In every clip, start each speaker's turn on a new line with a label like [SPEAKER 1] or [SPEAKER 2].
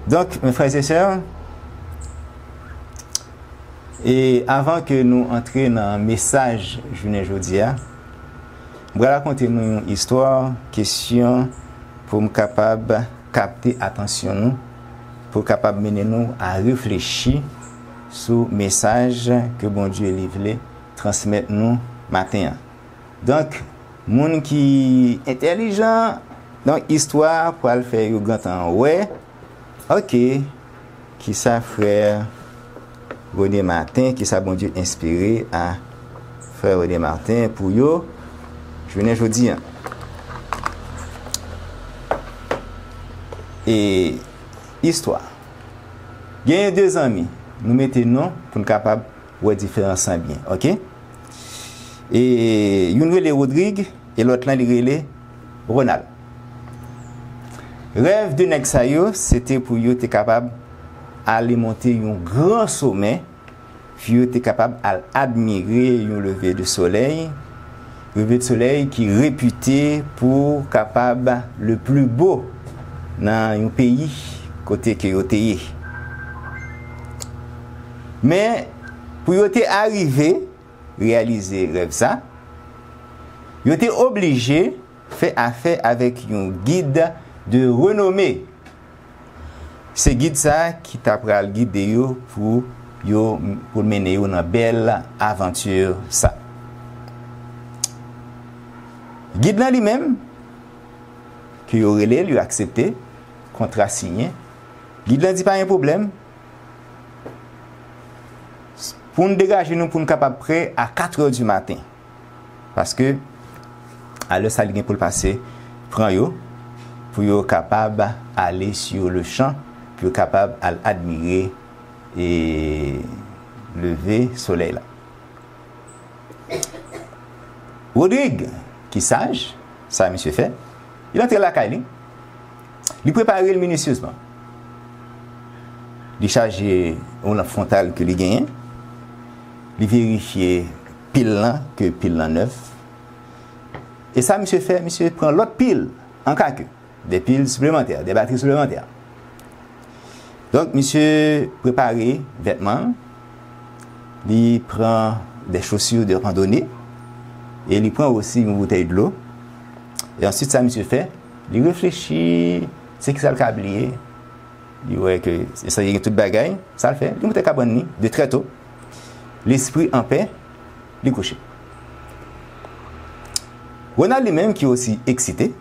[SPEAKER 1] Donc, mes frères et sœurs, et avant que nous entrions dans le message journée aujourd'hui, je vais raconter une histoire, question pour me capable capter attention nous, pour capable mener nous à réfléchir sur le message que bon Dieu livré transmettre nous matin. Donc, monde qui intelligent donc histoire pour le faire au grand temps. Ouais. OK. Qui ça frère René Martin, qui ça bon Dieu inspiré à frère René Martin pour yo je viens aujourd'hui. Et histoire. Il y a deux amis, nous mettons nom pour nous capable de différence bien, OK? Et une relé Rodrigue et l'autre là relé Ronald. Rêve de nèg sa yo, c'était pour yo être capable aller monter un grand sommet, puis être capable d'admirer un lever de soleil qui est réputé pour capable le plus beau dans un pays côté que yoté. Mais pour yoté arriver réaliser rêve ça, yoté obligé faire affaire avec un guide de renommée. C'est guide ça qui t'apprend le guide yo pour mener yo dans belle aventure ça. Guide là lui-même que yo relé lui accepter contrat signé. Guide là dit pas un problème. Pour nous dégager nous pour nous capable prêt à 4h du matin. Parce que à l'heure ça li pour le passer prend yo pour yo capable aller sur le champ pour capable admirer et lever soleil là. Rodrigue qui sage, ça monsieur fait, il entre la caille, il prépare le minutieusement. Il charge on frontal que il gagne, il vérifier pile là que pile là neuf. Et ça monsieur fait, monsieur prend l'autre pile en cas que des piles supplémentaires, des batteries supplémentaires. Donc monsieur prépare vêtements, il prend des chaussures de randonnée. Et il prend aussi une bouteille de l'eau. Et ensuite, ça, monsieur fait, il réfléchit, c'est que ça le câblier. Il voit que ça y est toute bagaille, ça le fait. Il monte carbone de très tôt. L'esprit en paix, il couche. Ronald lui-même qui est aussi excité,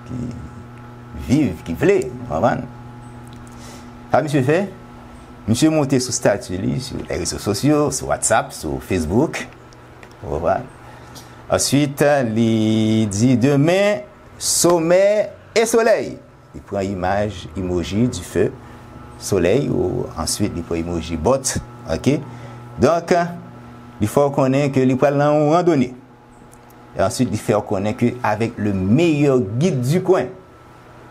[SPEAKER 1] qui vive, qui voulait, ça, monsieur fait, monsieur monté sur statut, sur les réseaux sociaux, sur WhatsApp, sur Facebook. Voilà. Ensuite, il dit demain, sommet et soleil. Il prend image, emoji du feu, soleil, ou ensuite il prend emoji botte. OK? Donc, il faut connaître que il prend en randonnée. Et ensuite, il fait connaître qu'avec le meilleur guide du coin.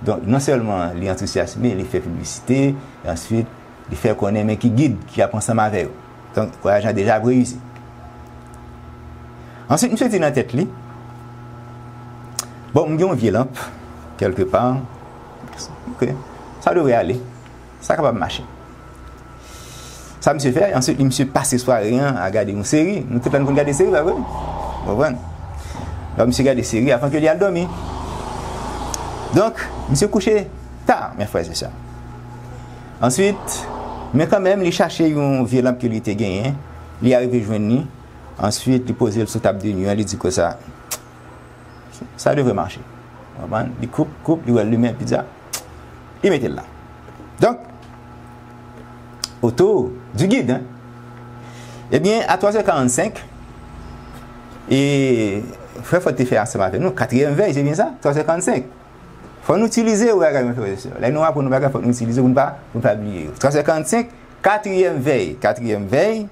[SPEAKER 1] Donc, non seulement il est enthousiasmé, il fait publicité, et ensuite, il fait connaître mais qui guide, qui a pensé avec eux. Donc, le voyage a déjà réussi. Ensuite, monsieur dit dans la tête, bon, je vais une vieille lampe, quelque part. Okay. Ça devrait aller. Ça capable de marcher. Ça, monsieur fait. Ensuite, monsieur passe soirée à regarder une série. Nous sommes en train de regarder des séries, là, oui. Vous voyez? Donc, monsieur regarde des séries avant qu'il aille dormir. Donc, monsieur couché tard, mes frères et sœurs. Ensuite, mais quand même, il cherchait une vieille lampe qu'il était gagné. Il est arrivé à joindre. Ensuite, il pose le sous table de nuit, il dit que ça devrait marcher. Il coupe, il allume la pizza, il met là. Donc, autour du guide, hein, eh bien, à 3h45, et frère, il faut te faire ensemble avec nous, 4e veille, c'est bien ça, 3h45. Il faut nous utiliser, là, nous pour nous il faut nous utiliser, pour ne pas oublier. 3h45, 4e veille.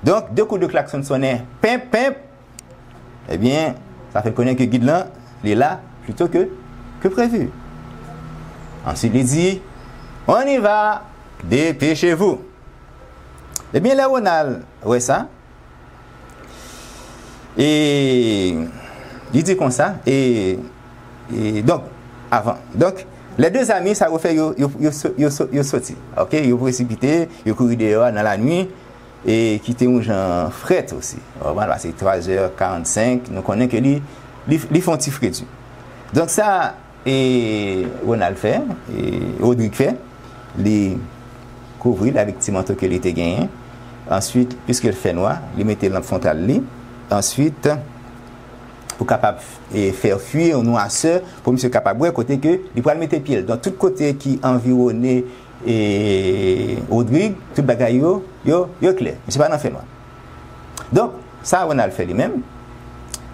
[SPEAKER 1] Donc, deux coups de klaxon sonnaient, pimp, eh bien, ça fait connaître que le guide là, il est là plutôt que prévu. Ensuite, il dit, on y va, dépêchez-vous. Eh bien, là, Ronald, ouais, ça. Et il dit comme ça, et donc, avant. Donc, Les deux amis, ça refait, ils sorti. Ok, ils précipité, ils couru dehors dans la nuit et quitté un genre fret aussi. Voilà, c'est 3h45. Nous connaissons que ils font petit fret. Donc ça, et Ronald fait, et Rodrigue fait, les couvrir avec petit manteau qu'il était gagné. Ensuite, puisqu'il fait noir, il mettait lampe frontale li. Ensuite, pour capable faire fuir noirceur, pour monsieur capable côté que il pourrait mettre pied dans tout côté qui environnait et Rodrigue, tout bagaille yo clair. C'est pas dans fait noir. Donc ça on a le fait lui-même.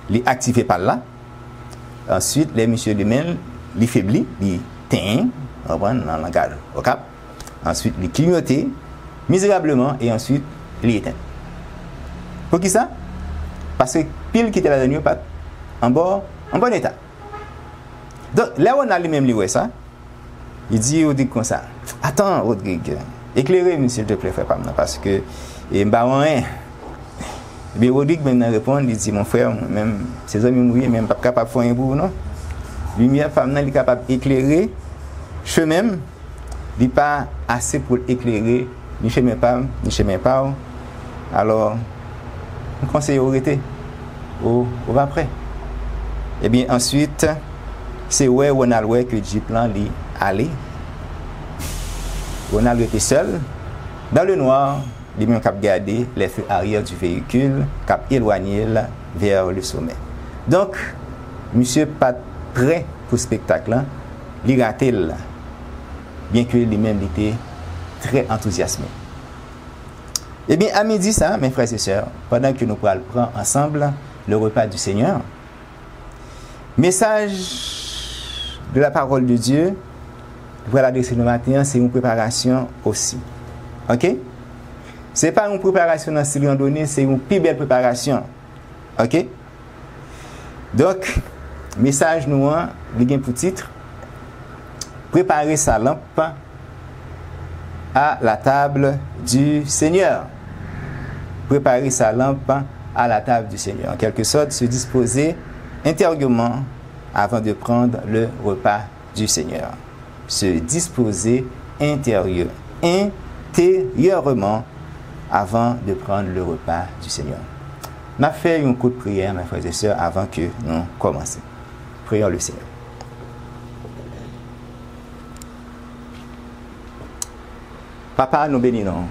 [SPEAKER 1] Il activé par là. Ensuite, les monsieur lui-même, il faiblit, il teint, on prend dans le langage au cap. Ensuite, il clignotait misérablement et ensuite, il éteint. Pour qui ça? Parce que pile qui était là-dedans, pas en bon état. Donc, là, on a lui-même lui, ça. Il dit Rodrigue comme ça. Attends, Rodrigue, éclairez-moi, s'il te plaît, frère, parce que, et rien. Mais Rodrigue même répond, il dit mon frère, même ses amis mouillés, même pas capable de faire un bout, non? Lumière, femme, il est capable d'éclairer, chemin, il n'est pas assez pour éclairer, ni chemin pas, alors, on conseille d'arrêter, ou après. Et bien ensuite, c'est où on a le que Jeep là, il allait. On a été seul, dans le noir, il même cap garder les feux arrière du véhicule, cap éloigner vers le sommet. Donc, monsieur pas prêt pour ce spectacle là, il raté là, bien que lui-même était très enthousiasmé. Eh bien, à midi ça, mes frères et sœurs, pendant que nous prendre ensemble le repas du Seigneur, message de la parole de Dieu, voilà de ce matin, c'est une préparation aussi. Ok? Ce n'est pas une préparation dans ce style donné, c'est une plus belle préparation. Ok? Donc, message nous, il y a pour titre, préparer sa lampe à la table du Seigneur. Préparer sa lampe à la table du Seigneur. En quelque sorte, se disposer intérieurement avant de prendre le repas du Seigneur. Se disposer intérieurement avant de prendre le repas du Seigneur. On a fait un coup de prière, mes frères et sœurs, avant que nous commencions. Prions le Seigneur. Papa, nous bénissons.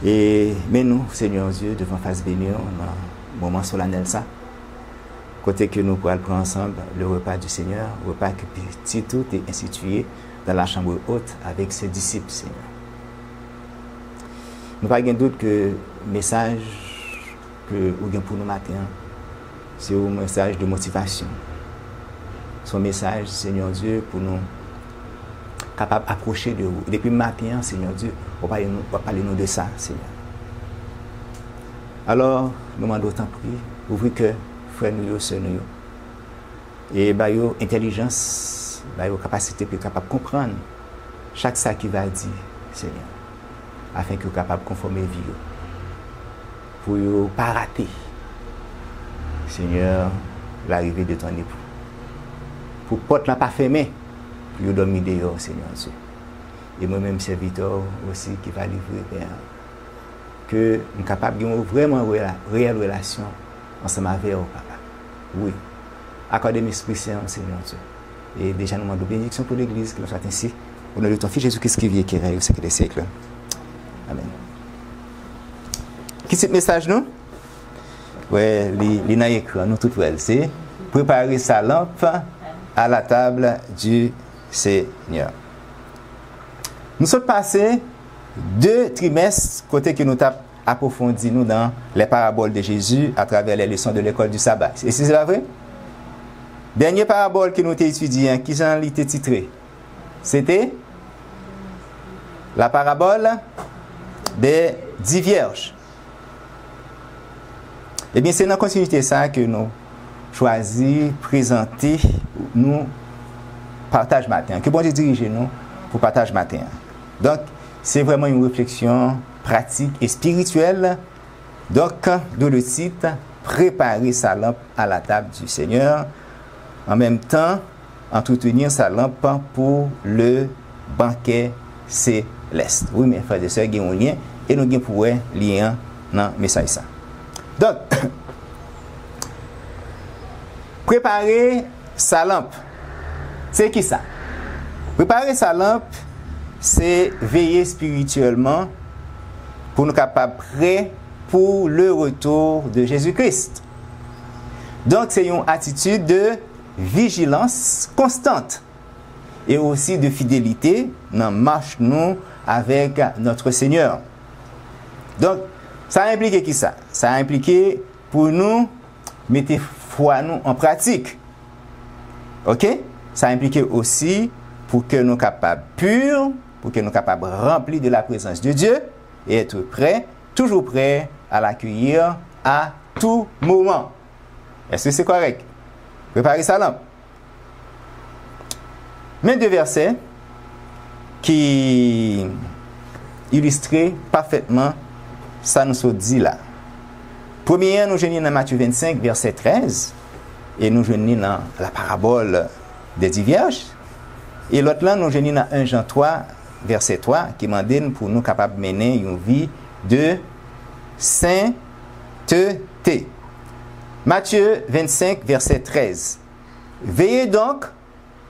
[SPEAKER 1] Et mais nous, Seigneur Dieu, devant face bénir dans moment solennel ça. Côté que nous pourrons prendre ensemble le repas du Seigneur, repas que petit tout est institué dans la chambre haute avec ses disciples, Seigneur. Nous n'avons pas de doute que le message que nous avons pour nous matin, c'est un message de motivation. Son message, Seigneur Dieu, pour nous capables d'approcher de vous. Depuis le matin, Seigneur Dieu, on va parler nous de ça, Seigneur. Alors, nous demandons autant prier, ouvrir que frère nous, sœur nous, et bayo intelligence, bayo capacité pour capable comprendre chaque ça qui va dire, Seigneur, afin que vous capable de conformer vie, pour ne pas rater, Seigneur, l'arrivée de ton époux. Pour porte la pas fermée, pour dormir dehors, Seigneur Dieu. Et moi-même, serviteur aussi, qui va livrer, Père, que nous sommes capables de vraiment une réelle relation ensemble avec vous, Papa. Oui. Accordez-moi l'Esprit Saint, Seigneur Dieu. Et déjà, nous demandons bénédiction pour l'Église, que l'on soit ainsi. Au nom de ton Fils Jésus-Christ qui vit et qui règne au siècle des siècles. Amen. Qui c'est le message, nous? Oui, il y a écrit, nous tout c'est préparer sa lampe à la table du Seigneur. Nous sommes passés 2 trimestres côté que nous avons approfondi nous dans les paraboles de Jésus à travers les leçons de l'école du sabbat. Et c'est vrai? Dernière parabole que nous avons étudiée, qui j'en ai titré, c'était la parabole des 10 vierges. Eh bien, c'est dans la continuité de ça que nous choisi, présenter, nous, partage matin. Que bon Dieu dirige nous pour partage matin. Donc, c'est vraiment une réflexion pratique et spirituelle. Donc, d'où le titre, préparer sa lampe à la table du Seigneur. En même temps, entretenir sa lampe pour le banquet céleste. Oui, mes frères et sœurs, il y a un lien et nous avons pour lien dans le message. Ça. Donc, préparer sa lampe, c'est qui ça? Préparer sa lampe, c'est veiller spirituellement pour nous capables prêts pour le retour de Jésus-Christ. Donc, c'est une attitude de vigilance constante et aussi de fidélité dans marche nous avec notre Seigneur. Donc, ça a impliqué qui ça? Ça a impliqué pour nous mettre foi nous en pratique. OK? Ça a impliqué aussi pour que nous soyons capables purs, pour que nous soyons capables remplis de la présence de Dieu et être prêts, toujours prêts à l'accueillir à tout moment. Est-ce que c'est correct? Préparez sa lampe. Mais deux versets qui illustrent parfaitement ça nous dit là. Premier, nous venons dans Matthieu 25, verset 13, et nous venons dans la parabole des 10 vierges. Et l'autre là, nous venons dans 1 Jean 3, verset 3, qui demande pour nous capables de mener une vie de sainteté. Matthieu 25, verset 13. Veillez donc,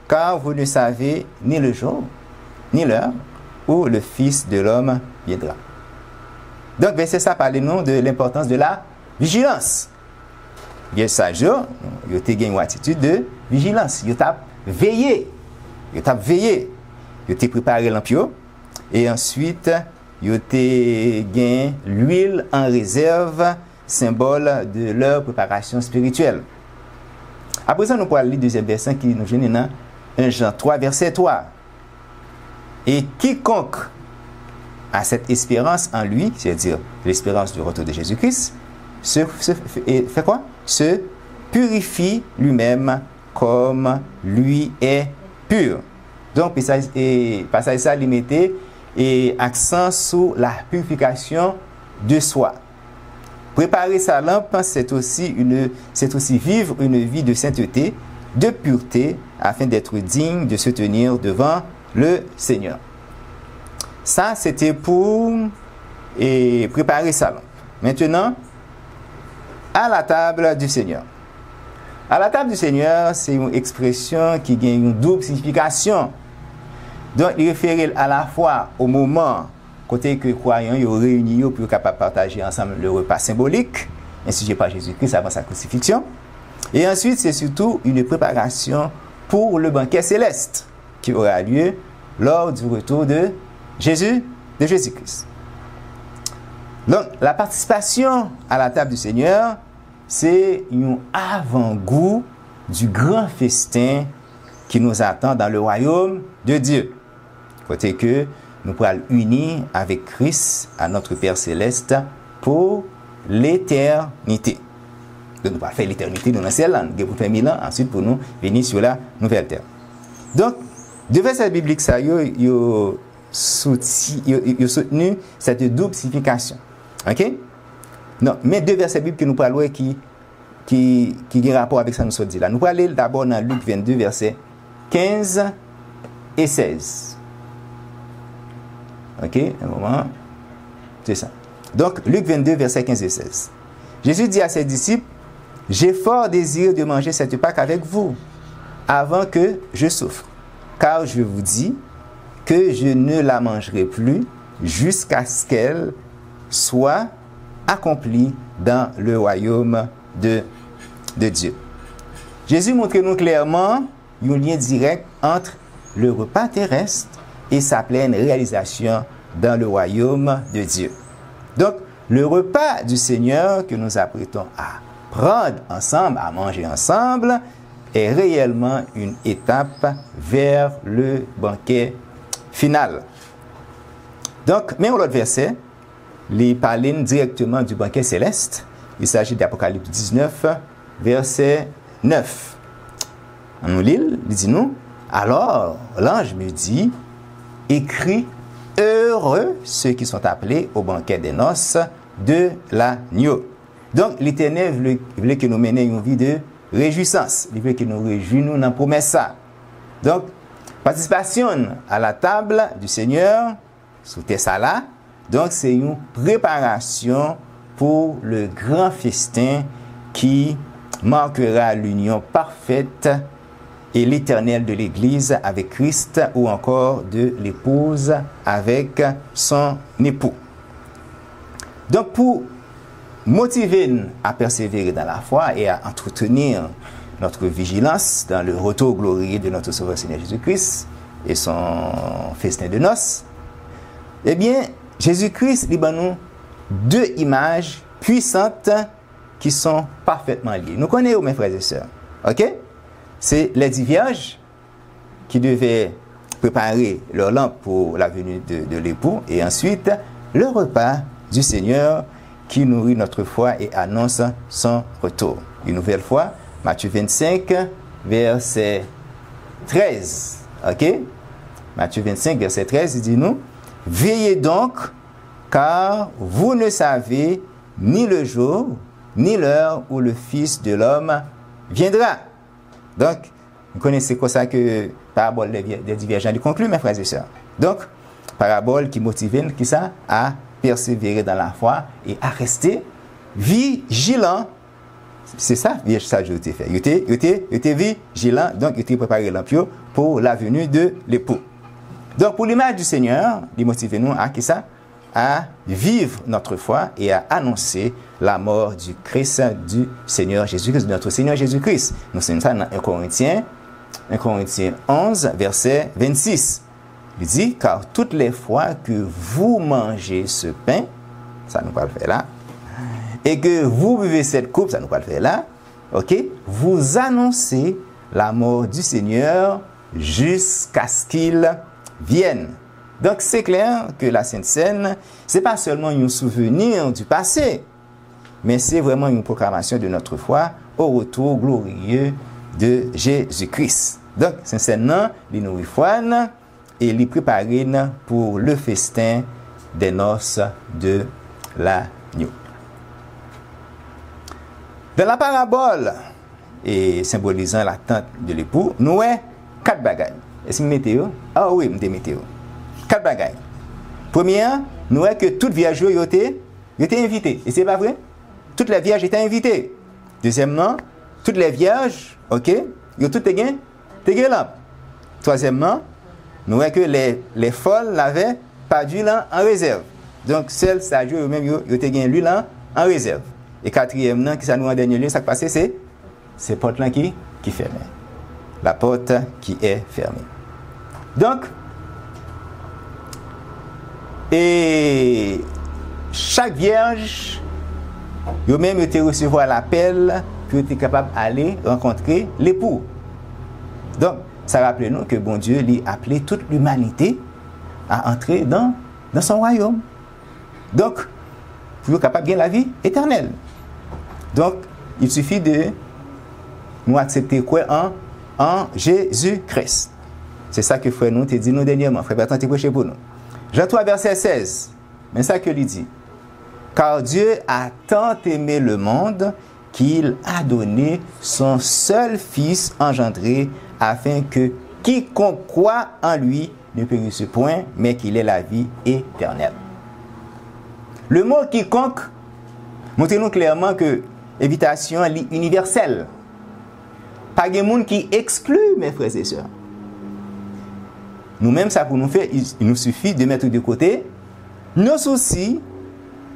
[SPEAKER 1] car vous ne savez ni le jour, ni l'heure, où le Fils de l'homme viendra. Donc, verset ça parle-nous de l'importance de la vigilance. Bien, ça jour, vous avez une attitude de vigilance. Vous avez veillé. Vous avez veillé. Vous avez préparé l'ampio. Et ensuite, vous avez gagné l'huile en réserve, symbole de leur préparation spirituelle. Après ça, nous pourrons lire le deuxième verset qui nous vient dans 1 Jean 3, verset 3. Et quiconque a cette espérance en lui, c'est-à-dire l'espérance du retour de Jésus-Christ, fait quoi? Se purifie lui-même comme lui est pur. Donc, passage ça limité et accent sur la purification de soi. Préparer sa lampe, c'est aussi vivre une vie de sainteté, de pureté, afin d'être digne de se tenir devant le Seigneur. Ça, c'était pour préparer sa lampe. Maintenant, à la table du Seigneur. À la table du Seigneur, c'est une expression qui a une double signification. Donc, il réfère à la fois au moment côté que les croyants sont réunis pour capable partager ensemble le repas symbolique, institué par Jésus-Christ avant sa crucifixion. Et ensuite, c'est surtout une préparation pour le banquet céleste qui aura lieu lors du retour de Jésus-Christ. Donc, la participation à la table du Seigneur, c'est un avant-goût du grand festin qui nous attend dans le royaume de Dieu. Côté que nous pourrons unir avec Christ à notre Père Céleste pour l'éternité. Donc, nous pourrons faire l'éternité dans le ciel, nous pour faire 1000 ans, ensuite pour nous venir sur la nouvelle terre. Donc, de versets bibliques, ça, ils ont soutenu cette double signification. OK? Non, mais deux versets bibliques que nous parlons qui ont rapport avec ça, nous sommes dit là. Nous allons aller d'abord dans Luc 22, versets 15 et 16. OK? Un moment. C'est ça. Donc, Luc 22, versets 15 et 16. Jésus dit à ses disciples, « J'ai fort désir de manger cette Pâque avec vous, avant que je souffre. Car je vous dis que je ne la mangerai plus jusqu'à ce qu'elle soit accomplie dans le royaume de Dieu. » Jésus montre nous clairement un lien direct entre le repas terrestre et sa pleine réalisation dans le royaume de Dieu. Donc, le repas du Seigneur que nous apprêtons à prendre ensemble, à manger ensemble, est réellement une étape vers le banquet final. Donc, mais l'autre verset, il parle directement du banquet céleste. Il s'agit d'Apocalypse 19, verset 9. On nous lit, il dit nous, alors l'ange me dit, écrit, heureux ceux qui sont appelés au banquet des noces de l'agneau. Donc, l'Éternel voulait que nous menions une vie de réjouissance. Il veut que nous réjouissons dans la promesse. Donc, participation à la table du Seigneur, sous Tessala, donc c'est une préparation pour le grand festin qui marquera l'union parfaite et l'éternel de l'Église avec Christ ou encore de l'épouse avec son époux. Donc pour motiver à persévérer dans la foi et à entretenir notre vigilance dans le retour glorieux de notre Sauveur Seigneur Jésus-Christ et son festin de noces, eh bien, Jésus-Christ lui donne nous deux images puissantes qui sont parfaitement liées. Nous connaissons, mes frères et sœurs, ok? C'est les 10 vierges qui devaient préparer leur lampe pour la venue de l'époux, et ensuite le repas du Seigneur qui nourrit notre foi et annonce son retour. Une nouvelle fois, Matthieu 25, verset 13. Ok? Matthieu 25, verset 13, il dit nous, « Veillez donc, car vous ne savez ni le jour, ni l'heure où le Fils de l'homme viendra. » Donc, vous connaissez quoi ça que parabole des divergents du conclut, mes frères et sœurs. Donc, parabole qui motive qui ça à persévérer dans la foi et à rester vigilant. C'est ça, ça je t'ai fait. Il était vigilant, donc il était préparé l'empire pour la venue de l'époux. Donc, pour l'image du Seigneur, il motive nous à qui ça? À vivre notre foi et à annoncer la mort du Christ, du Seigneur Jésus-Christ, de notre Seigneur Jésus-Christ. Nous sommes ça dans 1 Corinthiens 11, verset 26. Il dit, car toutes les fois que vous mangez ce pain, ça nous va le faire là, et que vous buvez cette coupe, ça nous va le faire là, ok, vous annoncez la mort du Seigneur jusqu'à ce qu'il vienne. Donc c'est clair que la Sainte Seine, ce n'est pas seulement un souvenir du passé, mais c'est vraiment une proclamation de notre foi au retour glorieux de Jésus-Christ. Donc, Sainte Seine, il nous refroidit et il prépare pour le festin des noces de l'agneau. Dans la parabole, et symbolisant l'attente de l'époux, nous avons 4 bagages. Est-ce que vous mettez? Ah oui, vous mettez. 4 bagages. Première, nous avons que toutes les vierges étaient invitées. Et c'est pas vrai? Toutes les vierges étaient invitées. Deuxièmement, toutes les vierges, ok, ils ont toutes gagné lampe. Troisièmement, nous voyons que les folles n'avaient pas d'huile en réserve. Donc, celles sages, eux-mêmes, ils ont gagné l'huile en réserve. Et quatrièmement, qui ça nous en dernier lieu, ça qui passe, c'est porte là qui ferme. La porte qui est fermée. Donc, et chaque vierge, eux-mêmes, ils ont recevoir l'appel pour être capable d'aller rencontrer l'époux. Donc, ça rappelle nous que bon Dieu lui a appelé toute l'humanité à entrer dans son royaume. Donc, pour être capable de gagner la vie éternelle. Donc, il suffit de nous accepter quoi en Jésus-Christ. C'est ça que frère nous te dit nous dernièrement. Frère Bertrand te prêché pour nous. Jean 3, verset 16. Mais ça que lui dit. Car Dieu a tant aimé le monde qu'il a donné son seul Fils engendré afin que quiconque croit en lui ne périsse point, mais qu'il ait la vie éternelle. Le mot quiconque montre-nous clairement que l'invitation est universelle. Pas de monde qui exclut, mes frères et sœurs. Nous-mêmes, ça pour nous faire, il nous suffit de mettre de côté nos soucis,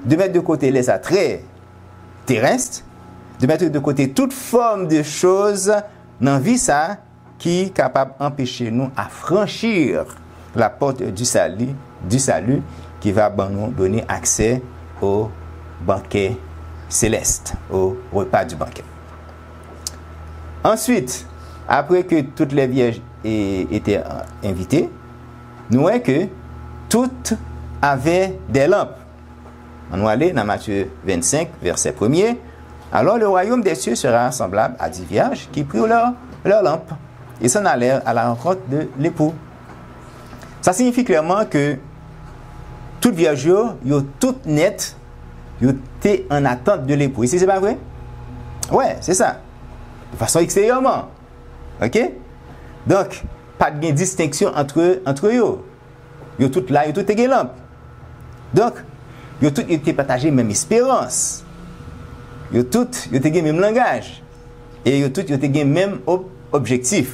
[SPEAKER 1] de mettre de côté les attraits terrestres, de mettre de côté toute forme de choses dans la vie ça qui est capable d'empêcher nous à franchir la porte du salut qui va nous donner accès au banquet céleste, au repas du banquet. Ensuite, après que toutes les vierges étaient invitées, nous voyons que toutes avaient des lampes. On va aller dans Matthieu 25, verset 1er. Alors le royaume des cieux sera semblable à 10 vierges qui prirent leur lampe et s'en allèrent à la rencontre de l'époux. Ça signifie clairement que toutes vierges, ils sont toutes nettes, ils étaient en attente de l'époux. Ici, c'est pas vrai? Ouais, c'est ça. De façon extérieurement. Ok? Donc, pas de distinction entre eux. Ils sont tous là, ils sont tous des lampes. Donc, ils ont tous été partagés même espérance. Ils ont tous été même langage. Et ils ont tous été même objectif.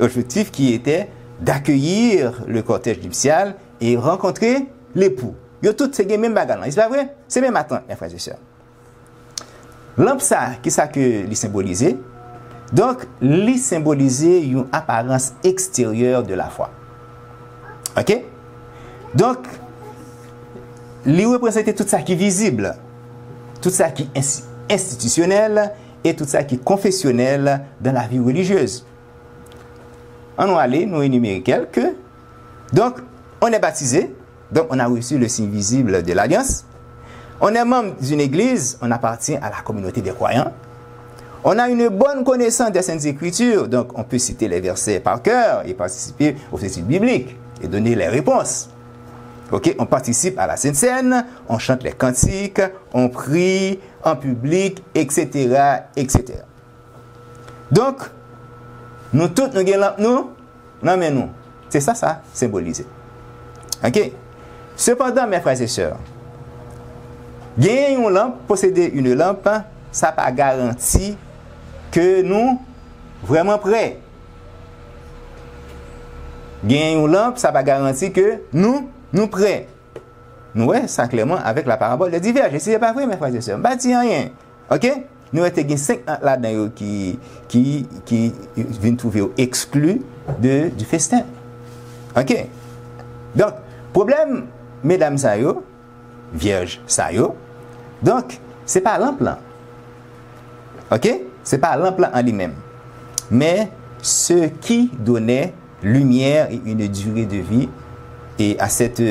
[SPEAKER 1] Objectif qui était d'accueillir le cortège nuptial et rencontrer l'époux. Ils ont tous ces même bagarre. C'est pas vrai? C'est même attente, mes frères et sœurs. Lampe ça, qui ça que les symboliser? Donc, les symboliser une apparence extérieure de la foi. OK? Donc, les représenter tout ça qui est visible, tout ça qui est institutionnel et tout ça qui est confessionnel dans la vie religieuse. On va aller, nous énumérer quelques. Donc, on est baptisé, donc on a reçu le signe visible de l'alliance. On est membre d'une église, on appartient à la communauté des croyants. On a une bonne connaissance des Saintes Écritures, donc on peut citer les versets par cœur et participer aux études bibliques et donner les réponses. Ok, on participe à la Sainte Seine, on chante les cantiques, on prie en public, etc., etc. Donc, nous tous, nous gagnons, non mais nous, c'est ça symbolisé. Ok. Cependant, mes frères et sœurs, gagner une lampe, posséder une lampe, ça pas garanti que nous vraiment prêts. Gagner une lampe, ça pas garanti que nous prêts. Nous ouais, ça clairement avec la parabole des divers. Je sais pas vrai, mes frères et sœurs. Pas dit rien. OK? Nous avons 5 là-dedans qui viennent trouver exclus du festin. OK? Donc, problème, mesdames ça yo, vierges ça yo. Donc, c'est pas l'emplant. OK? C'est pas l'emplant en lui-même. Mais ce qui donnait lumière et une durée de vie et à cette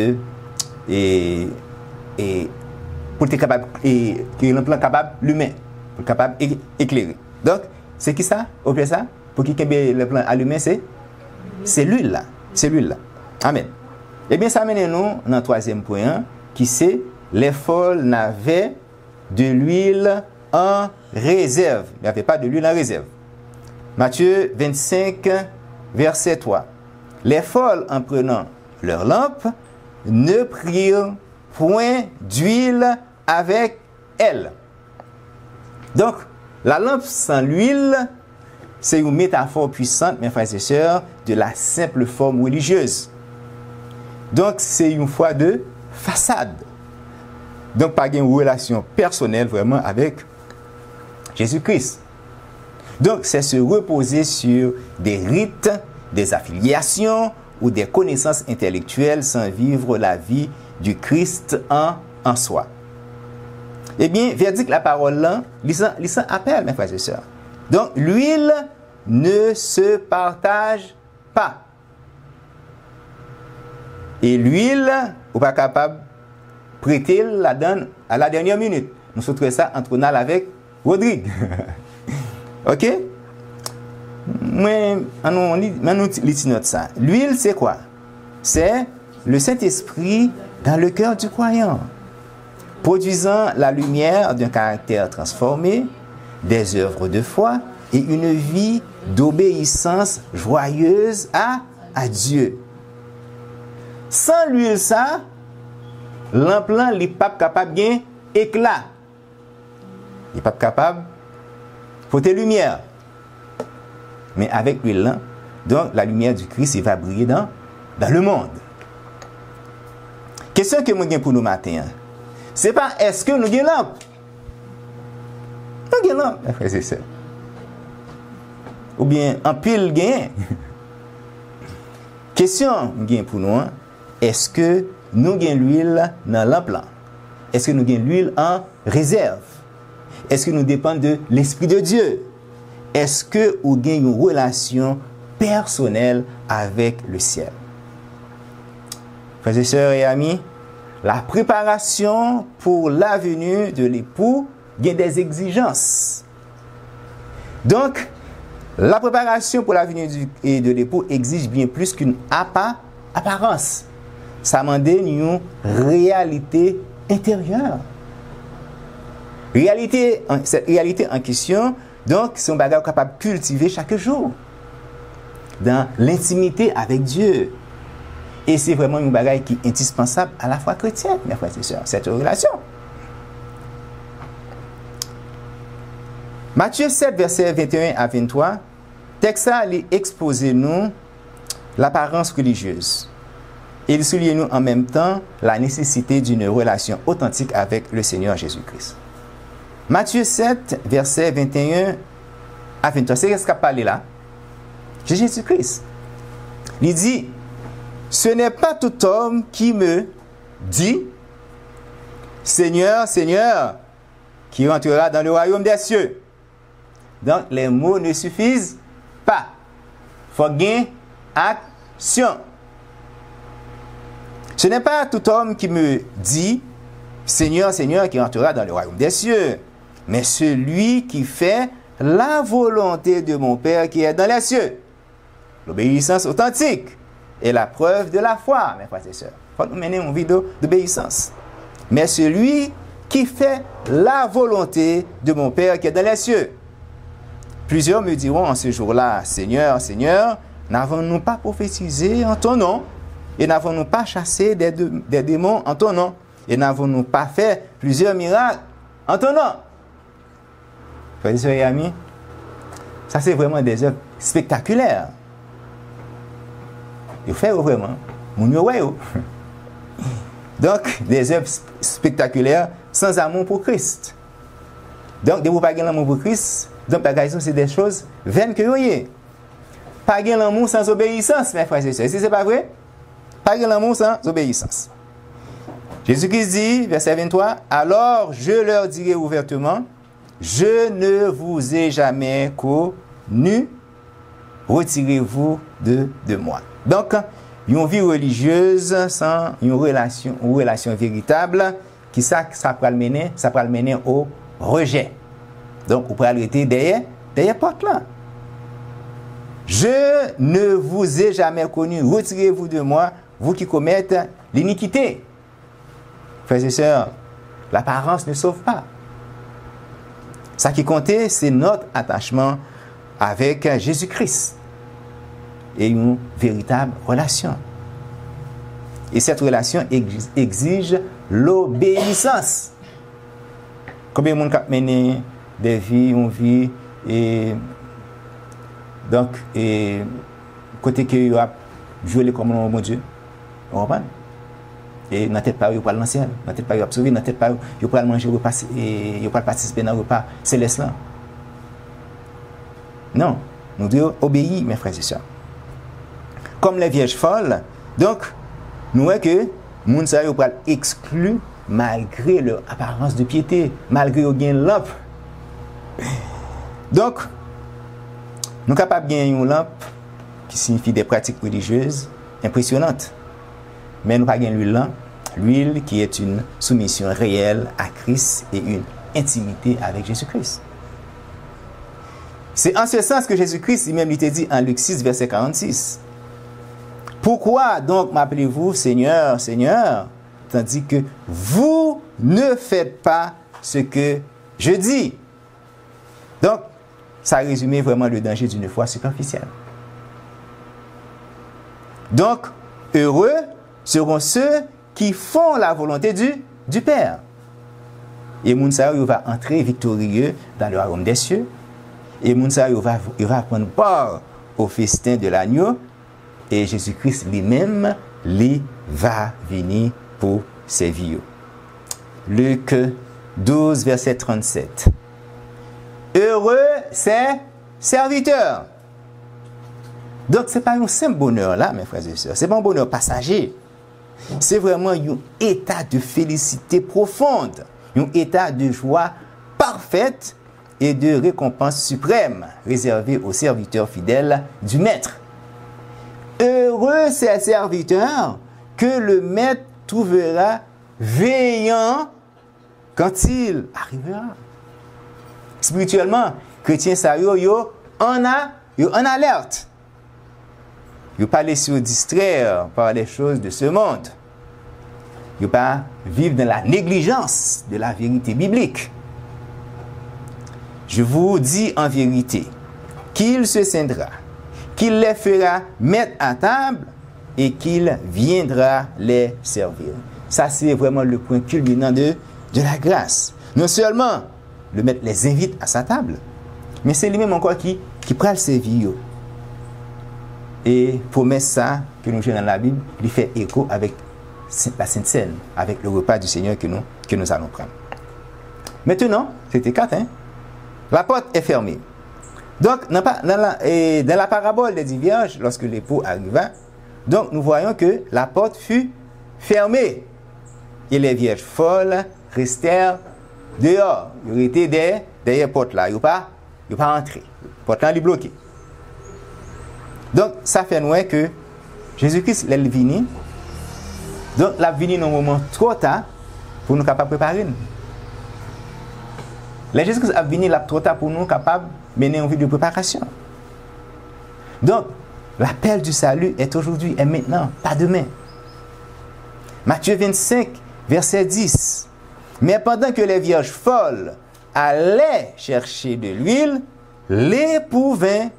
[SPEAKER 1] pour être capable et que l'emplant capable l'humain pour capable éclairer. Donc, c'est qui ça? Au fait ça pour qu'il ait le plan allumé, c'est l'huile là. C'est l'huile là. Amen. Eh bien, ça amène nous dans le troisième point, qui c'est les folles n'avaient de l'huile en réserve. Il n'y avait pas de l'huile en réserve. Matthieu 25, verset 3. Les folles, en prenant leur lampe, ne prirent point d'huile avec elles. Donc, la lampe sans l'huile, c'est une métaphore puissante, mes frères et sœurs, de la simple forme religieuse. Donc, c'est une foi de façade. Donc, pas une relation personnelle vraiment avec Jésus-Christ. Donc, c'est se reposer sur des rites, des affiliations ou des connaissances intellectuelles sans vivre la vie du Christ en soi. Eh bien, verdict la parole là, lisant appel, mes frères et sœurs. Donc, l'huile ne se partage pas. Et l'huile, on n'est pas capable de prêter la donne à la dernière minute. Nous sommes ça entre nous avec Rodrigue. OK? Mais nous lisons ça. L'huile, c'est quoi? C'est le Saint-Esprit dans le cœur du croyant, produisant la lumière d'un caractère transformé, des œuvres de foi et une vie d'obéissance joyeuse à Dieu. Sans l'huile, ça, l'emplant n'est pas capable de gagner éclat. Il n'est pas capable de porter lumière. Mais avec l'huile, donc la lumière du Christ, il va briller dans le monde. Question que moi j'ai pour nous matin, c'est pas est-ce que nous avons lampe? Nous avons lampe, c'est ça. Ou bien en pile gain. Question gain pour nous, est-ce que nous avons l'huile dans lampe là? Est-ce que nous avons l'huile en réserve? Est-ce que nous dépendons de l'Esprit de Dieu? Est-ce que nous avons une relation personnelle avec le ciel? Frères et sœurs et amis, la préparation pour la venue de l'époux a des exigences. Donc, la préparation pour la venue de l'époux exige bien plus qu'une apparence. Ça demande une réalité intérieure. Cette réalité en question, donc, c'est un bagage capable de cultiver chaque jour. dans l'intimité avec Dieu. Et c'est vraiment une bagaille qui est indispensable à la foi chrétienne, mes frères et sœurs, cette relation. Matthieu 7, versets 21 à 23, texte ça, il expose nous l'apparence religieuse. Il souligne nous en même temps la nécessité d'une relation authentique avec le Seigneur Jésus-Christ. Matthieu 7, versets 21 à 23, c'est ce qu'a parlé là. Jésus-Christ. Il dit, ce n'est pas tout homme qui me dit, Seigneur, Seigneur, qui rentrera dans le royaume des cieux. Donc, les mots ne suffisent pas. Il faut gagner action. Ce n'est pas tout homme qui me dit, Seigneur, Seigneur, qui rentrera dans le royaume des cieux, mais celui qui fait la volonté de mon Père qui est dans les cieux. L'obéissance authentique est la preuve de la foi, mes frères et sœurs. Il faut nous mener une vie d'obéissance. Mais celui qui fait la volonté de mon Père qui est dans les cieux. Plusieurs me diront en ce jour-là, Seigneur, Seigneur, n'avons-nous pas prophétisé en ton nom? Et n'avons-nous pas chassé des démons en ton nom? Et n'avons-nous pas fait plusieurs miracles en ton nom? Frères et sœurs et amis, ça c'est vraiment des œuvres spectaculaires. Il fait vraiment, donc, des œuvres spectaculaires sans amour pour Christ. Donc, de vous pas l'amour pour Christ, donc, c'est des choses vaines que vous voyez. Pas l'amour sans obéissance, mes frères et sœurs. Si ce n'est pas vrai, pas l'amour sans obéissance. Jésus-Christ dit, verset 23, alors je leur dirai ouvertement, je ne vous ai jamais connu, retirez-vous de moi. Donc, une vie religieuse sans une relation véritable, qui ça peut le mener au rejet. Donc, vous pouvez arrêter derrière porte là. Je ne vous ai jamais connu, retirez-vous de moi, vous qui commettez l'iniquité. Frères et sœurs, l'apparence ne sauve pas. Ce qui comptait, c'est notre attachement avec Jésus-Christ et une véritable relation. Et cette relation exige l'obéissance. Combien de monde a mené des vies, une vie, et donc, côté que il a joué comme un bon Dieu, on comprend? Et dans la tête, il pas l'ancien, dans la tête, il a sauvé, dans la tête, il pas manger, il pas participer dans le repas céleste là. Non, nous devons obéir, mes frères et sœurs. Comme les vierges folles, donc, nous voyons que les gens sont exclus malgré leur apparence de piété, malgré leur gain de lampe. Donc, nous sommes capables de gagner une lampe qui signifie des pratiques religieuses impressionnantes. Mais nous ne pouvons pas gagner l'huile qui est une soumission réelle à Christ et une intimité avec Jésus-Christ. C'est en ce sens que Jésus-Christ lui-même lui dit en Luc 6, verset 46. Pourquoi donc m'appelez-vous Seigneur, Seigneur, tandis que vous ne faites pas ce que je dis? Donc, ça résume vraiment le danger d'une foi superficielle. Donc, heureux seront ceux qui font la volonté du Père. Et Mounsa va entrer victorieux dans le royaume des cieux. Et Mounsa va prendre part au festin de l'agneau. Et Jésus-Christ lui-même, va venir pour servir. Luc 12, verset 37. Heureux ces serviteurs. Donc, ce n'est pas un simple bonheur là, mes frères et sœurs. Ce n'est pas un bonheur passager. C'est vraiment un état de félicité profonde. Un état de joie parfaite et de récompense suprême réservé aux serviteurs fidèles du Maître. Heureux ces serviteurs que le Maître trouvera veillant quand il arrivera. Spirituellement, chrétiens yo en alerte. Ils ne pas laisser distraire par les choses de ce monde. Ils ne pas vivre dans la négligence de la vérité biblique. Je vous dis en vérité qu'il se scindra, qu'il les fera mettre à table et qu'il viendra les servir. Ça, c'est vraiment le point culminant de la grâce. Non seulement le maître les invite à sa table, mais c'est lui-même encore qui prend le servir. Et promesse ça que nous avons dans la Bible, il fait écho avec la Sainte Seine, avec le repas du Seigneur que nous allons prendre. Maintenant, c'était 4, hein? La porte est fermée. Donc, dans la parabole des 10 vierges, lorsque l'époux arriva, donc nous voyons que la porte fut fermée. Et les vierges folles restèrent dehors. Ils étaient derrière la porte là. Ils n'ont pas entré. La porte là est bloquée. Donc, ça fait nous que Jésus-Christ est venu. Donc, il est venu dans un moment trop tard pour nous capables de préparer. Jésus-Christ est venu trop tard pour nous capables de mener une vie de préparation. Donc, l'appel du salut est aujourd'hui, est maintenant, pas demain. Matthieu 25, verset 10. Mais pendant que les vierges folles allaient chercher de l'huile, l'époux vint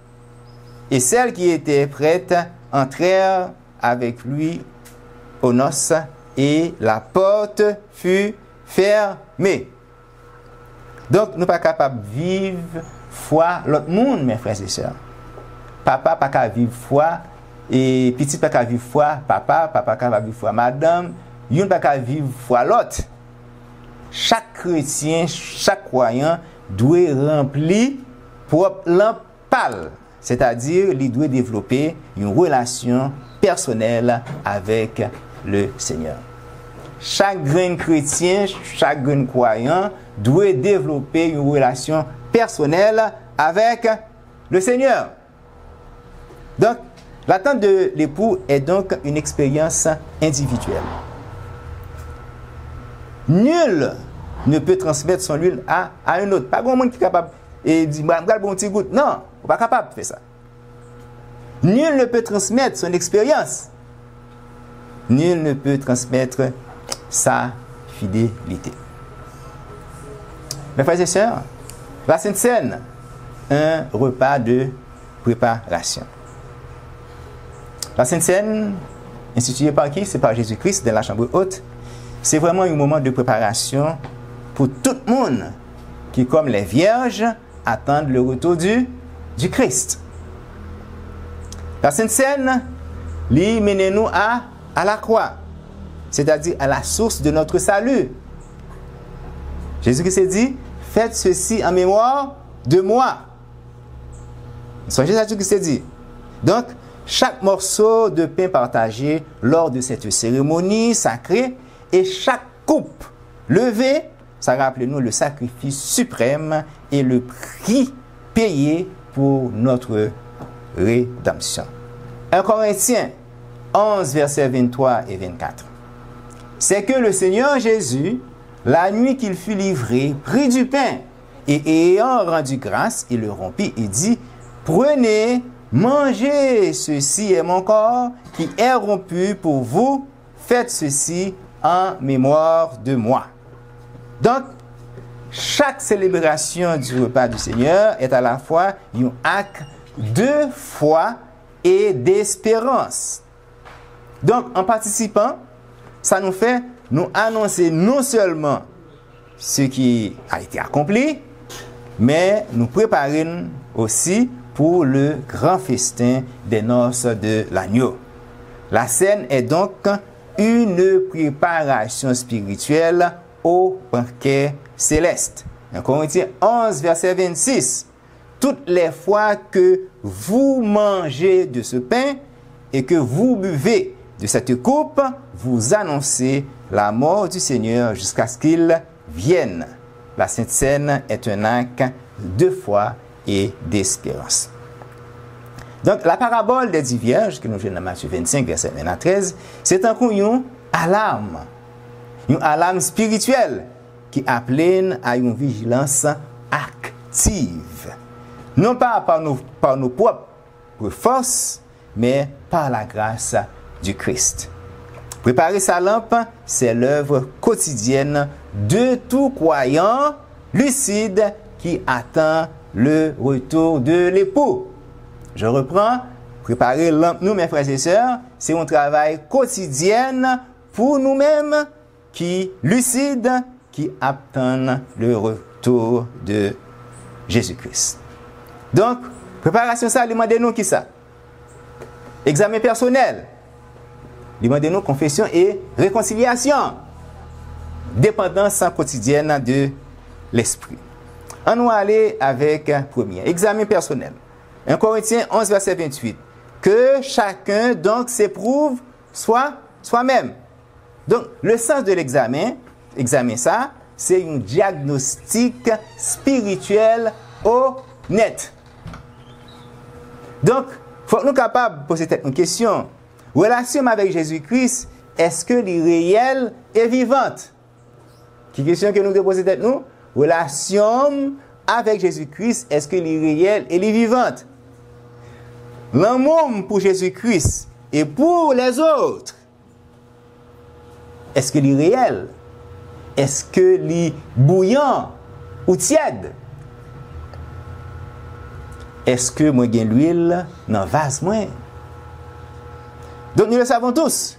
[SPEAKER 1] et celles qui étaient prêtes entrèrent avec lui aux noces et la porte fut fermée. Donc, nous ne sommes pas capables de vivre foi l'autre monde, mes frères et sœurs. Papa pas capable de vivre foi et petit pas capable de vivre foi papa pas capable de vivre foi madame, yon pas capable de vivre foi l'autre. Chaque chrétien, chaque croyant doit remplir propre lampal, c'est-à-dire il doit développer une relation personnelle avec le Seigneur. Chaque grain chrétien, chaque grain croyant doit développer une relation personnelle avec le Seigneur. Donc, l'attente de l'époux est donc une expérience individuelle. Nul ne peut transmettre son huile à un autre. Pas grand monde qui est capable de dire, regarde bon petit goutte. Non, on n'est pas capable de faire ça. Nul ne peut transmettre son expérience. Nul ne peut transmettre sa fidélité. Mes frères et sœurs, la Sainte Seine, un repas de préparation. La Sainte Seine, instituée par qui? C'est par Jésus-Christ dans la chambre haute. C'est vraiment un moment de préparation pour tout le monde qui, comme les vierges, attendent le retour du Christ. La Sainte Seine, lui, mène-nous à la croix, c'est-à-dire à la source de notre salut. Jésus-Christ dit, faites ceci en mémoire de moi. C'est Jésus-Christ dit. Donc, chaque morceau de pain partagé lors de cette cérémonie sacrée et chaque coupe levée, ça rappelle nous le sacrifice suprême et le prix payé pour notre rédemption. 1 Corinthiens 11, versets 23 et 24. C'est que le Seigneur Jésus, la nuit qu'il fut livré, prit du pain et ayant rendu grâce, il le rompit et dit, prenez, mangez, ceci est mon corps qui est rompu pour vous, faites ceci en mémoire de moi. Donc, chaque célébration du repas du Seigneur est à la fois un acte de foi et d'espérance. Donc, en participant, ça nous fait nous annoncer non seulement ce qui a été accompli, mais nous préparer aussi pour le grand festin des noces de l'agneau. La scène est donc une préparation spirituelle au banquet céleste. 1 Corinthiens 11, verset 26. Toutes les fois que vous mangez de ce pain et que vous buvez de cette coupe, vous annoncez la mort du Seigneur jusqu'à ce qu'il vienne. La Sainte Seine est un acte de foi et d'espérance. Donc, la parabole des 10 vierges, que nous avons dans Matthieu 25, verset 1 à 13, c'est encore une alarme spirituelle qui appelle à une vigilance active. Non pas par nos propres forces, mais par la grâce du Christ. Préparer sa lampe, c'est l'œuvre quotidienne de tout croyant lucide qui attend le retour de l'époux. Je reprends, Préparer lampe nous, mes frères et sœurs, c'est un travail quotidien pour nous-mêmes qui lucide, qui attendent le retour de Jésus-Christ. Donc, préparation ça, demandez-nous qui ça? Examen personnel. Demandez-nous confession et réconciliation. Dépendance quotidienne de l'esprit. On va aller avec premier. Examen personnel. 1 Corinthiens 11, verset 28. Que chacun donc s'éprouve soi-même. Donc, le sens de l'examen ça, c'est un diagnostic spirituel honnête. Donc, il faut nous capables de poser une question. Relation avec Jésus-Christ, est-ce que elle est réelle et vivante? Qui question que nous devons poser tête nous? Relation avec Jésus-Christ, est-ce qu'elle est réelle et elle est vivante? L'amour pour Jésus-Christ et pour les autres, est-ce qu'elle est réelle? Est-ce qu'elle est bouillant ou tiède? Est-ce que moi j'ai l'huile dans le vase moi? Donc nous le savons tous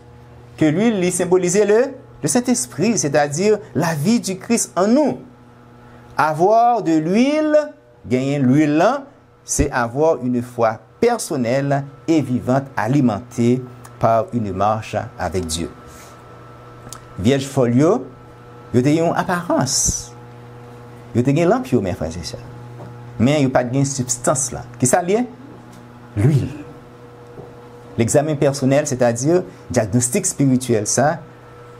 [SPEAKER 1] que l'huile symbolisait le Saint-Esprit, c'est-à-dire la vie du Christ en nous. Avoir de l'huile, gagner l'huile là, c'est avoir une foi personnelle et vivante alimentée par une marche avec Dieu. Vierge folio, il y a une apparence. Il y a une lampe, mes frères et sœurs. Mais il n'y a pas de substance là. Qui ça lié? L'huile. L'examen personnel, c'est-à-dire diagnostic spirituel, ça.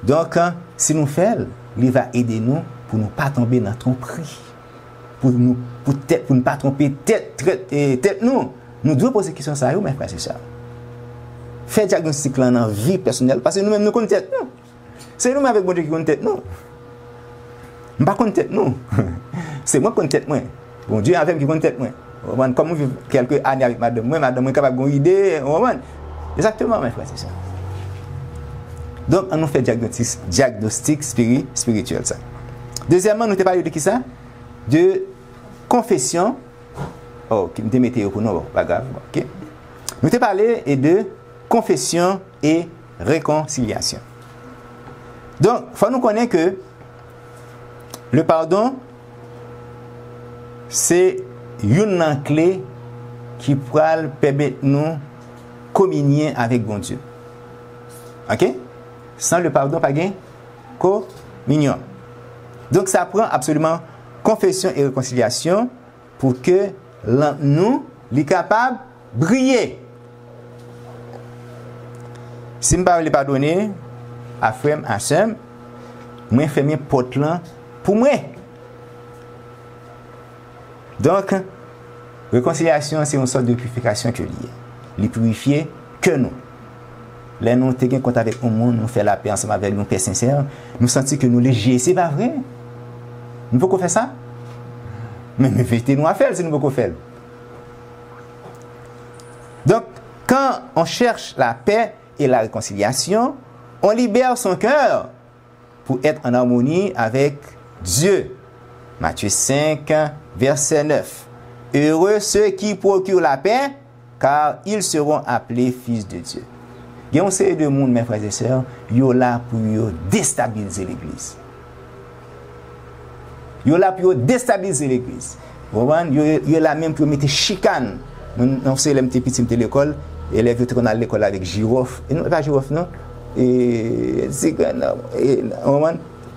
[SPEAKER 1] Donc, si nous faisons, il va aider nous pour ne pas tomber dans tromperie. Pour ne pas tromper tête nous. Nous devons poser question ça, mes frères et sœurs. Faire diagnostic là dans la vie personnelle, parce que nous-mêmes nous connaissons tête nous. C'est nous-mêmes avec bon Dieu qui connaissons tête nous. Je ne connais pas tête nous. C'est moi qui connais tête moi. Bon Dieu avec qui connaît tête moi. Comme vivre quelques années avec madame est capable d'avoir une idée. Exactement, mes frères et sœurs. Donc, on nous fait diagnostic spirituel. Ça. Deuxièmement, nous avons parlé de qui ça? De confession. Oh, qui me démettez pour nous, pas grave. Okay. Nous avons parlé de confession et réconciliation. Donc, il faut nous connaître que le pardon, c'est une clé qui pourra permettre nous communier avec bon Dieu. Ok? Sans le pardon, pas gain communion. Donc ça prend absolument confession et réconciliation pour que nous soyons capables de briller. Si je ne peux pas pardonner à frère, à sœur, je fais mes portes là pour moi. Donc, réconciliation, c'est une sorte de purification que lié. Les purifier que nous. Là, nous avons compte avec le monde, nous faisons la paix ensemble avec nous, paix sincère. Nous sentons que nous légers, c'est pas vrai. Nous pouvons faire ça. Mais mettez-nous à faire si nous pouvons faire. Donc, quand on cherche la paix et la réconciliation, on libère son cœur pour être en harmonie avec Dieu. Matthieu 5, verset 9. Heureux ceux qui procurent la paix, car ils seront appelés fils de Dieu. Il y a un série de monde, mes frères et sœurs, ils sont là pour déstabiliser l'église. Ils sont là pour déstabiliser l'église. Ils sont là même pour mettre chicane. Nous sommes les petits de l'école, et les vieux qu'on a à l'école avec girofle. Et non, pas girofle, non. Et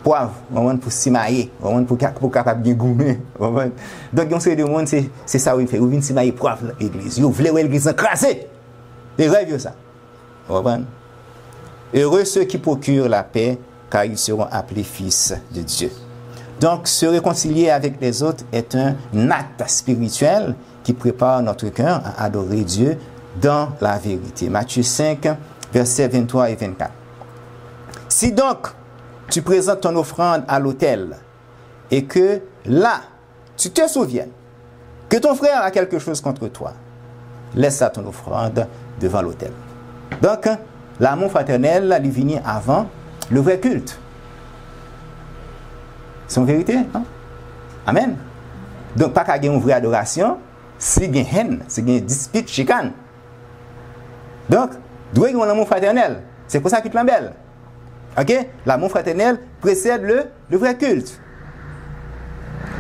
[SPEAKER 1] poivre, pour simailler, pour capable de goumer. Donc, on sait de monde, c'est ça qu'il fait. Vous venez simailler poivre dans l'église. Vous voulez l'église écrasée. Et rêve ça. Heureux ceux qui procurent la paix, car ils seront appelés fils de Dieu. Donc, se réconcilier avec les autres est un acte spirituel qui prépare notre cœur à adorer Dieu dans la vérité. Matthieu 5, versets 23 et 24. Si donc, tu présentes ton offrande à l'autel et que là, tu te souviens que ton frère a quelque chose contre toi, laisse à ton offrande devant l'autel. Donc, l'amour fraternel, il vient avant le vrai culte. C'est une vérité, hein? Amen. Donc, pas qu'à une vraie adoration, si il y a haine, si il y a dispute, chicane. Donc, doit y avoir l'amour fraternel. C'est pour ça qu'il est belle. Ok? L'amour fraternel précède le vrai culte.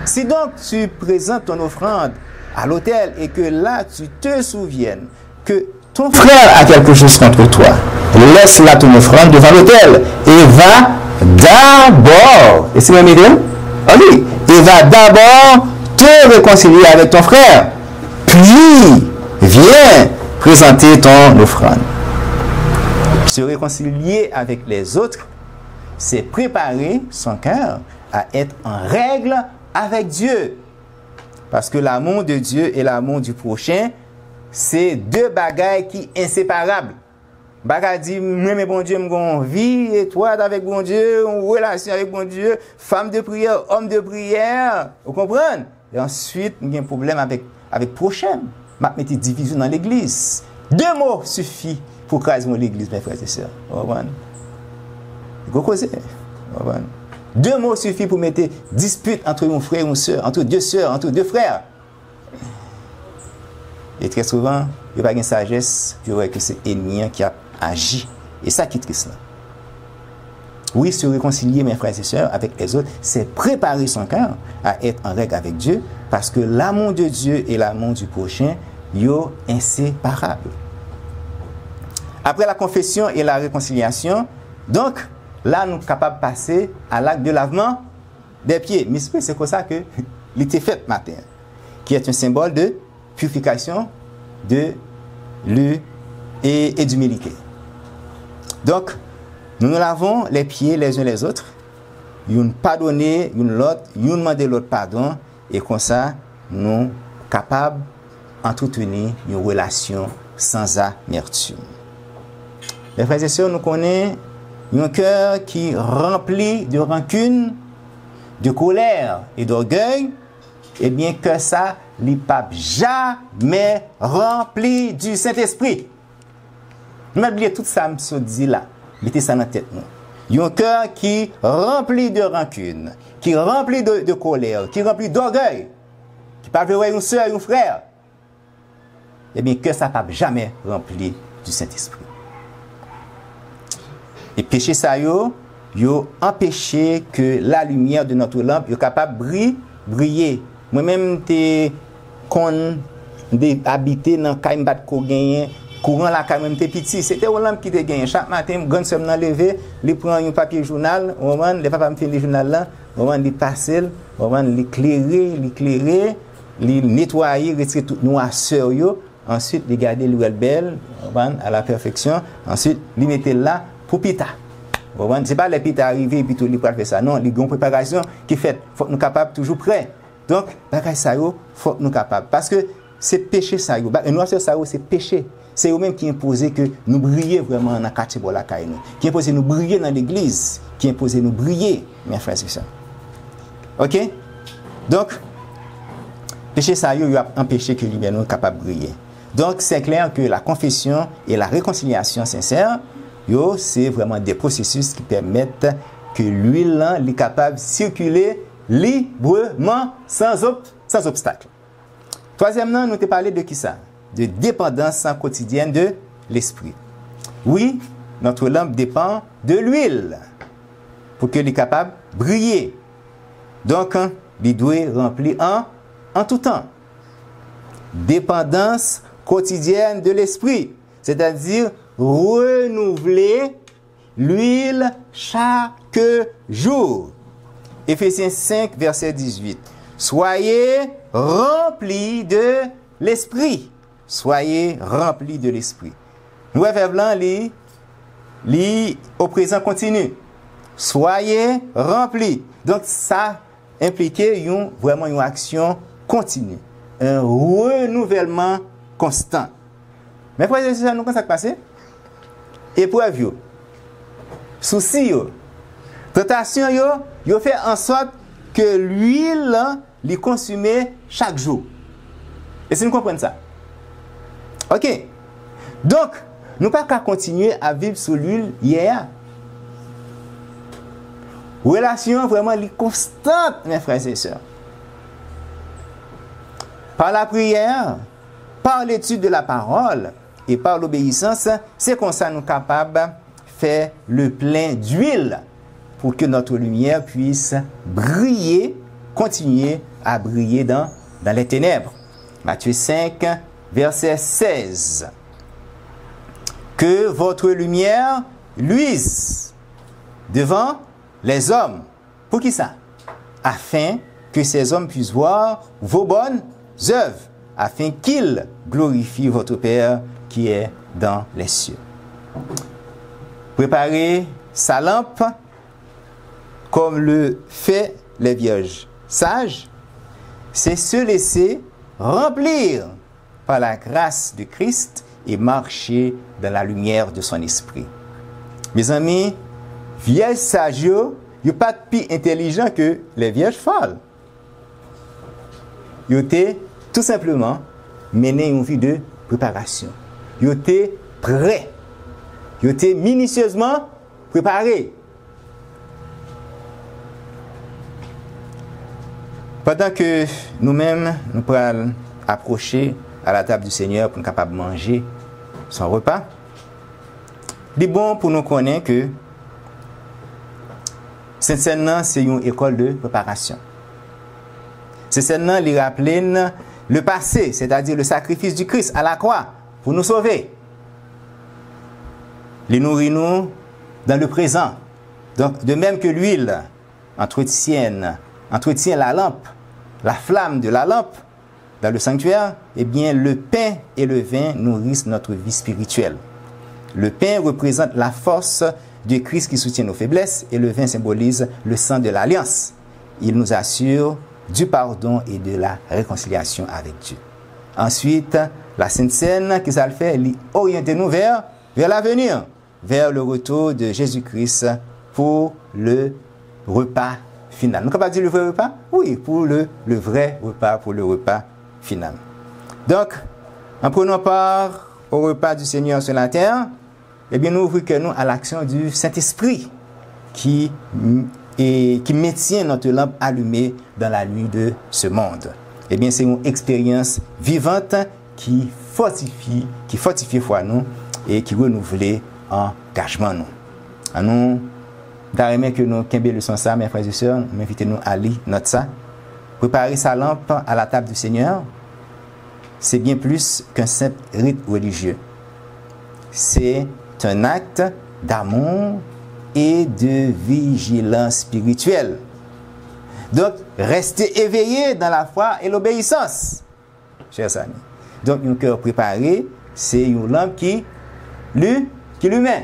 [SPEAKER 1] Si donc tu présentes ton offrande à l'autel et que là tu te souviennes que ton frère a quelque chose contre toi, laisse là ton offrande devant l'autel et va d'abord, et c'est même idée, ok, et va d'abord te réconcilier avec ton frère, puis viens présenter ton offrande. Se réconcilier avec les autres, c'est préparer son cœur à être en règle avec Dieu. Parce que l'amour de Dieu et l'amour du prochain, c'est deux bagailles qui sont inséparables. Bagaille dit, moi, mais bon Dieu, mon vie, étroite avec bon Dieu, une relation avec bon Dieu, femme de prière, homme de prière. Vous comprenez? Et ensuite, il y a un problème avec prochain. Ma mettez division dans l'église. 2 mots suffit pour craser l'église, mes frères et sœurs. Vous comprenez? Il faut causer. Vous comprenez? 2 mots suffit pour mettre dispute entre un frère et une soeur, entre 2 sœurs, entre 2 frères. Et très souvent, il n'y a pas de sagesse, je vois que c'est l'ennemi qui a agi. Et ça qui est triste là. Oui, se réconcilier, mes frères et sœurs, avec les autres, c'est préparer son cœur à être en règle avec Dieu, parce que l'amour de Dieu et l'amour du prochain, ils sont inséparables. Après la confession et la réconciliation, donc, là, nous sommes capables de passer à l'acte de lavement des pieds. Mais c'est comme ça que l'été fait matin, qui est un symbole de purification, de et d'humilité. Donc, nous nous lavons les pieds les uns les autres, nous pardonner l'autre, nous demander l'autre pardon, et comme ça, nous sommes capables d'entretenir une relation sans amertume. Les frères et sœurs, nous connaissons un cœur qui rempli de rancune, de colère et d'orgueil, eh bien que ça, n'est pas jamais rempli du Saint-Esprit. Nous oubliez tout ça, monsieur dit là. Mettez ça dans la tête. Il y a un cœur qui rempli de rancune, qui rempli de colère, qui rempli d'orgueil, qui ne peut pas une soeur, un frère. Eh bien que ça ne peut jamais rempli du Saint-Esprit. Et péché ça yo empêché que la lumière de notre lampe est capable de briller. Moi-même t'es kon habité dans caille ko gagné courant la caille même t'es petit, c'était une lampe qui te gagné chaque matin grand somme nan lever, li prend un papier journal, moment les papa me fait le journal là, moment li passer, moment l'éclairer, li nettoyer, retirer toute noirceur yo, ensuite li garder l'ouel belle, à la perfection, ensuite li mettre là pour pita. C'est pas les pita arriver et puis tout les pour faire ça. Non, les grandes préparations qui fait, faut nous capables toujours prêts. Donc, bagay ça yo, faut nous capables parce que c'est péché ça yo. Et nous ça c'est péché. C'est eux même qui imposent que nous briller vraiment dans quartier bola kay nous. Qui imposent nous briller dans l'église, qui imposent nous briller, mes frères et sœurs. OK? Donc péché ça yo a empêché que lui nous capable de briller. Donc c'est clair que la confession et la réconciliation sincère c'est vraiment des processus qui permettent que l'huile est capable de circuler librement sans obstacle. Troisièmement, nous te parlé de qui ça? De dépendance quotidienne de l'esprit. Oui, notre lampe dépend de l'huile pour qu'elle soit capable de briller. Donc, il doit remplir en tout temps. Dépendance quotidienne de l'esprit, c'est-à-dire renouveler l'huile chaque jour. Éphésiens 5, verset 18. Soyez remplis de l'esprit. Soyez remplis de l'esprit. Nous avons li au présent continu. Soyez remplis. Donc ça implique vraiment une action continue. Un renouvellement constant. Mais pour les gens, nous comment ça passe? Épreuve yo, souci yo, tentation yo fait en sorte que l'huile li consumée chaque jour. Et si nous comprenons ça. OK. Donc, nous pas qu'à continuer à vivre sous l'huile hier. Relation vraiment li constante, mes frères et sœurs. Par la prière, par l'étude de la parole, et par l'obéissance, c'est comme ça nous sommes capables de faire le plein d'huile pour que notre lumière puisse briller, continuer à briller dans les ténèbres. Matthieu 5, verset 16. Que votre lumière luise devant les hommes. Pour qui ça? Afin que ces hommes puissent voir vos bonnes œuvres, afin qu'ils glorifient votre Père qui est dans les cieux. Préparez sa lampe comme le fait les vierges sages, c'est se laisser remplir par la grâce de Christ et marcher dans la lumière de son esprit. Mes amis, vierges sages, ils n'ont pas de plus intelligent que les vierges folles. Ils étaient tout simplement mené une vie de préparation. Ils étaient prêts. Ils étaient minutieusement préparés. Pendant que nous-mêmes, nous pourrons approcher à la table du Seigneur pour nous capables de manger son repas, il est bon pour nous connaître que Saint-Seine, c'est une école de préparation. Saint-Seine, il rappelle le passé, c'est-à-dire le sacrifice du Christ à la croix pour nous sauver. Il nourrit nous dans le présent. Donc, de même que l'huile entretient la lampe, la flamme de la lampe dans le sanctuaire, eh bien, le pain et le vin nourrissent notre vie spirituelle. Le pain représente la force de Christ qui soutient nos faiblesses et le vin symbolise le sang de l'alliance. Il nous assure du pardon et de la réconciliation avec Dieu. Ensuite, la Sainte Seine, qu'est-ce qu'elle fait? Elle oriente nous vers l'avenir, vers le retour de Jésus-Christ pour le repas final. Nous sommes capables de dire le vrai repas? Oui, pour le vrai repas, pour le repas final. Donc, en prenant part au repas du Seigneur sur la terre, eh bien, nous ouvrons à l'action du Saint-Esprit qui maintient notre lampe allumée dans la nuit de ce monde. Eh bien, c'est une expérience vivante qui fortifie foi nous et qui renouvelle engagement nous. À nous, d'arriver que nous kembe le son ça, mes frères et sœurs, m'invitez-nous à lire notre ça. Préparer sa lampe à la table du Seigneur, c'est bien plus qu'un simple rite religieux. C'est un acte d'amour et de vigilance spirituelle. Donc, restez éveillés dans la foi et l'obéissance, chers amis. Donc, un cœur préparé, c'est une lampe qui l'humain.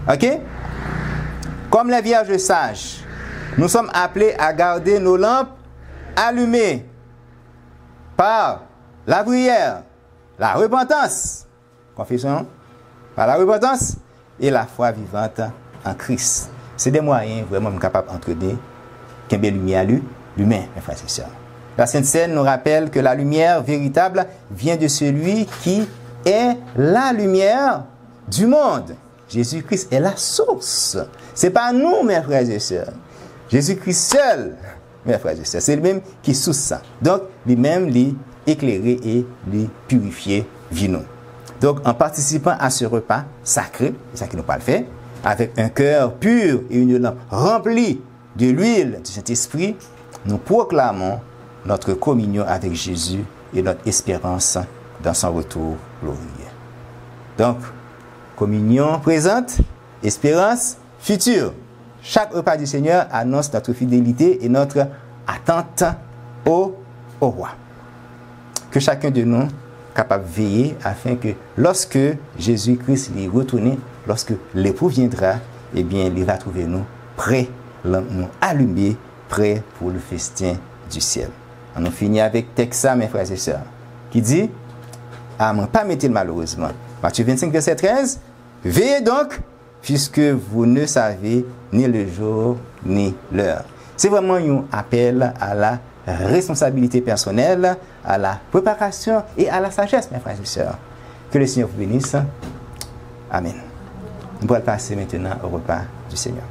[SPEAKER 1] Ok? Comme les vierges sages, nous sommes appelés à garder nos lampes allumées par la prière, la repentance, confession, par la repentance et la foi vivante en Christ. C'est des moyens vraiment capables d'entraîner qu'une belle lumière l'humain, mes frères et sœurs. La Sainte Seine nous rappelle que la lumière véritable vient de celui qui est la lumière du monde. Jésus-Christ est la source. Ce n'est pas nous, mes frères et sœurs. Jésus-Christ seul, mes frères et sœurs, c'est lui-même qui source ça. Donc, lui-même, lui éclairer et lui purifier vie nous. Donc, en participant à ce repas sacré, c'est ça qui nous parle fait, avec un cœur pur et une lampe remplie de l'huile du Saint-Esprit, nous proclamons notre communion avec Jésus et notre espérance dans son retour glorieux. Donc, communion présente, espérance future. Chaque repas du Seigneur annonce notre fidélité et notre attente au roi. Que chacun de nous capable de veiller afin que lorsque Jésus-Christ est retourné, lorsque l'époux viendra, eh bien, il va trouver nous prêts, nous allumés, prêts pour le festin du ciel. On a fini avec Texa, mes frères et sœurs, qui dit, à ne pas mettre malheureusement. Matthieu 25, verset 13, veillez donc, puisque vous ne savez ni le jour ni l'heure. C'est vraiment un appel à la responsabilité personnelle, à la préparation et à la sagesse, mes frères et sœurs. Que le Seigneur vous bénisse. Amen. Nous allons passer maintenant au repas du Seigneur.